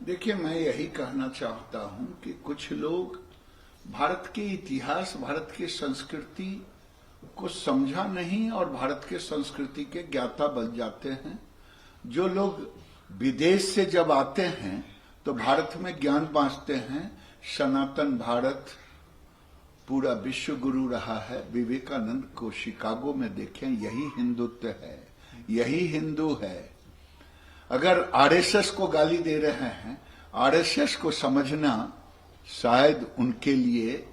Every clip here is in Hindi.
देखिए, मैं यही कहना चाहता हूं कि कुछ लोग भारत के इतिहास, भारत की संस्कृति को समझा नहीं और भारत के संस्कृति के ज्ञाता बन जाते हैं। जो लोग विदेश से जब आते हैं तो भारत में ज्ञान बांटते हैं। सनातन भारत पूरा विश्व गुरु रहा है। विवेकानंद को शिकागो में देखें, यही हिंदुत्व है, यही हिंदू है। अगर आरएसएस को गाली दे रहे हैं, आरएसएस को समझना शायद उनके लिए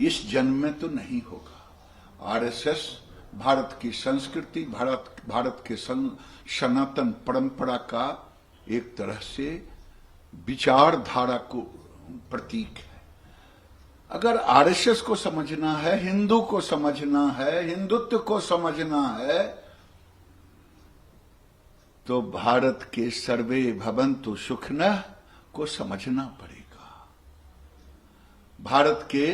इस जन्म में तो नहीं होगा। आरएसएस भारत की संस्कृति, भारत के सनातन परंपरा का एक तरह से विचारधारा को प्रतीक है। अगर आरएसएस को समझना है, हिंदू को समझना है, हिंदुत्व को समझना है, तो भारत के सर्वे भवन्तु सुखिनः को समझना पड़ेगा। भारत के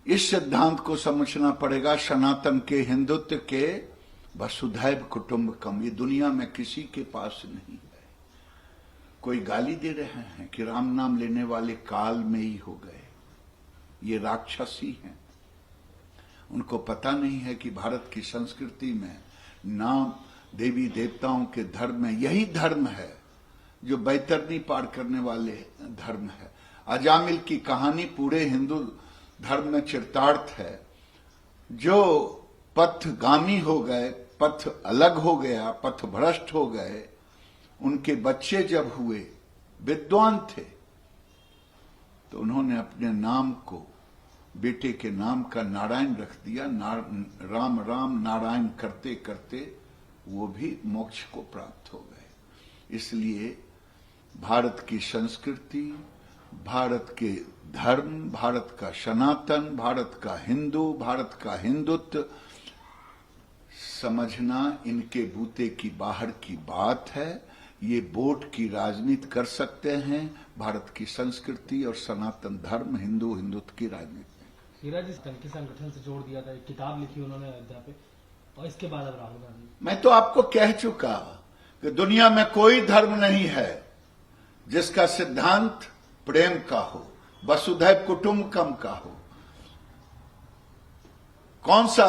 इस सिद्धांत को समझना पड़ेगा, सनातन के, हिंदुत्व के, वसुधैव कुटुंबकम। ये दुनिया में किसी के पास नहीं है। कोई गाली दे रहे हैं कि राम नाम लेने वाले काल में ही हो गए, ये राक्षसी हैं। उनको पता नहीं है कि भारत की संस्कृति में नाम, देवी देवताओं के धर्म में यही धर्म है जो बैतरनी पार करने वाले धर्म है। अजामिल की कहानी पूरे हिंदू धर्म में चरितार्थ है। जो पथगामी हो गए, पथ अलग हो गया, पथ भ्रष्ट हो गए, उनके बच्चे जब हुए, विद्वान थे, तो उन्होंने अपने नाम को, बेटे के नाम का नारायण रख दिया। राम राम नारायण करते करते वो भी मोक्ष को प्राप्त हो गए। इसलिए भारत की संस्कृति, भारत के धर्म, भारत का सनातन, भारत का हिंदू, भारत का हिंदुत्व समझना इनके बूते की बाहर की बात है। ये वोट की राजनीति कर सकते हैं, भारत की संस्कृति और सनातन धर्म, हिंदुत्व की राजनीति। हीरा जी तंकी संगठन से जोड़ दिया था, एक किताब लिखी उन्होंने अयोध्या पे, और इसके बाद अब राहुल गांधी। मैं तो आपको कह चुका कि दुनिया में कोई धर्म नहीं है जिसका सिद्धांत प्रेम का हो, वसुधैव कुटुंबकम का हो। कौन सा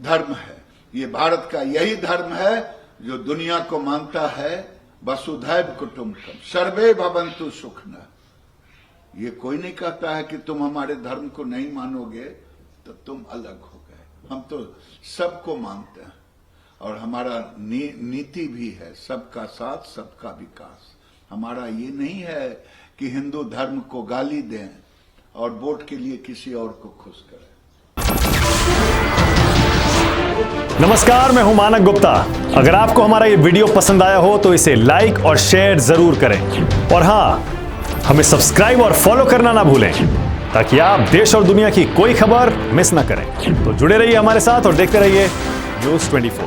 धर्म है? ये भारत का यही धर्म है जो दुनिया को मानता है वसुधैव कुटुंबकम, सर्वे भवन्तु सुखिनः। ये कोई नहीं कहता है कि तुम हमारे धर्म को नहीं मानोगे तो तुम अलग हो गए। हम तो सबको मानते हैं और हमारा नीति भी है सबका साथ, सबका विकास। हमारा ये नहीं है कि हिंदू धर्म को गाली दें और वोट के लिए किसी और को खुश करें। नमस्कार, मैं हूं मानक गुप्ता। अगर आपको हमारा ये वीडियो पसंद आया हो तो इसे लाइक और शेयर जरूर करें, और हां, हमें सब्सक्राइब और फॉलो करना ना भूलें ताकि आप देश और दुनिया की कोई खबर मिस ना करें। तो जुड़े रहिए हमारे साथ और देखते रहिए न्यूज़ 24।